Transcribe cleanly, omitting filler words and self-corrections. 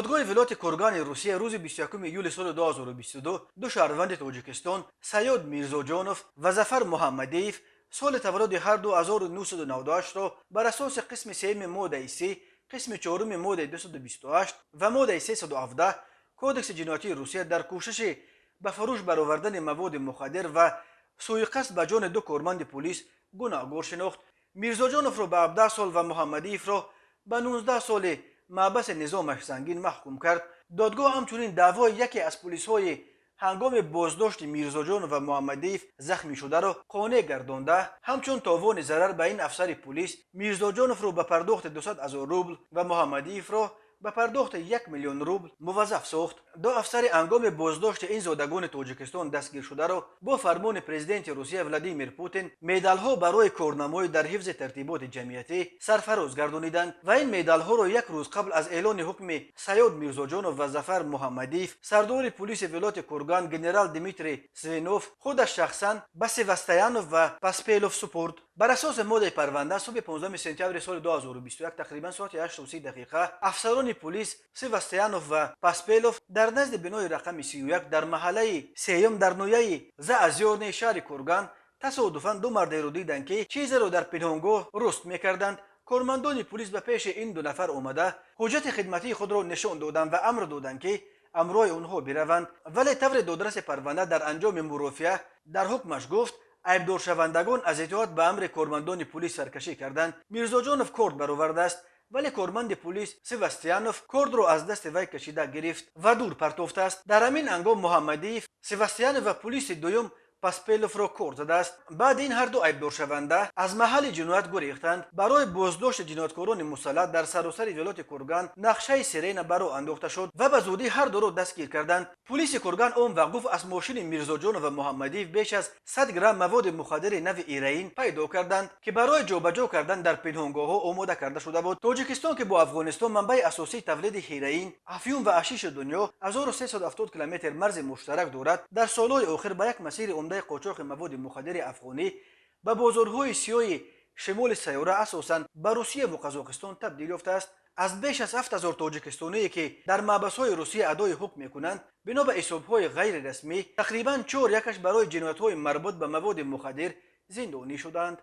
دادگاه ولایت کرگان روسیه روز 21 ایول سال 2022 دو شهروند تاجیکستان سیاد میرزاجانوف و ظفر محمدیف سال تولد هر دو 1998 را بر اساس قسم 3 ماده 3 قسم 4 ماده 228 و ماده 317 کودکس جنایتی روسیه در کوشش به فروش برآوردن مواد مخدر و سوء قصد به جان دو کارمند پلیس گناهکار شناخت. میرزاجانوف را به 17 سال و محمدیف را به 19 سال محبس نظامش سنگین محکوم کرد. دادگاه همچنین دعوای یکی از پلیس‌های هنگام بازداشت میرزاجان و محمدیف زخمی شده را قانع گردانده، همچون تاوان ضرر به این افسر پلیس میرزاجانوف را به پرداخت 200,000 روبل و محمدیف را به پرداخت 1,000,000 روبل موظف ساخت. دو افسر هنگام بازداشت این زادگان تاجیکستان دستگیر شده را با فرمان پرزیدنت روسیه ولادیمیر پوتین مدال‌ها برای کارنمایی در حفظ ترتیبات جمعیتی سرفراز گردانیدند و این مدال‌ها را یک روز قبل از اعلان حکم سیاد میرزاجانوف و ظفر محمدیف سردار پلیس ولایت کرگان جنرال دیمیتری سوینوف خودش شخصا به سیواستیانوف و پاسپیلوف سپرد. بر اساس ماده پرونده صبح 15 سپتامبر سال 2021 تقریبا ساعت 8:30 دقیقه افسران پلیس سیواستیانوف و پاسپیلوف در نزد بنای رقم 31 در محله سیوم در نویه زازیورن شهر کرگان تصادفاً دو مرد را دیدند که چیزی را در پنهانگاه رست میکردند. کارمندان پلیس به پیش این دو نفر آمده حجت خدمتی خود را نشان دادند و امر دادند که امروی آنها بروند، ولی طور دادرس پرونده در انجام مرافعه در حکمش گفت عیبدار شوندگان از اطاعت به امر کارمندان پلیس سرکشی کردند. میرزاجانوف کارد برآورده است، ولی کارمند پلیس سیواستیانوف کارد را از دست وی کشیده گرفت و دور پرتافته است. در همین هنگام محمدیف سیواستیانوف و پلیس دوم پاسپیلوف را کارد زده است. بعد این هر دو عیبدار شونده از محل جنایت گریختند. برای بازداشت جنایتکاران مسلح در سراسر ولایت کرگان نقشه سرین برآ انداخته شد و به زودی هر دو را دستگیر کردند. پلیس کرگان آن وقت گفت از ماشین میرزاجانوف و محمدیف بیش از 100 گرم مواد مخدر نو هیروئین پیدا کردند که برای جابجا کردن در پنهانگاه‌ها آماده کرده شده بود. تاجیکستان که با افغانستان منبع اساسی تولید هیروئین، افیون و حشیش دنیا 1370 کیلومتر مرز مشترک دارد، در سالهای اخیر به یک مسیر عمده قاچاق مواد مخدر افغانی به بازارهای سیاه شمال سیاره اساساً به روسیه و قزاقستان تبدیل یافته است. از بیش از 7,000 تاجیکستانی که در محبس‌های روسیه ادای حکم می‌کنند بنا به حساب‌های غیر رسمی تقریباً 4/1 برای جنایت‌های مربوط به مواد مخدر زندانی شدند.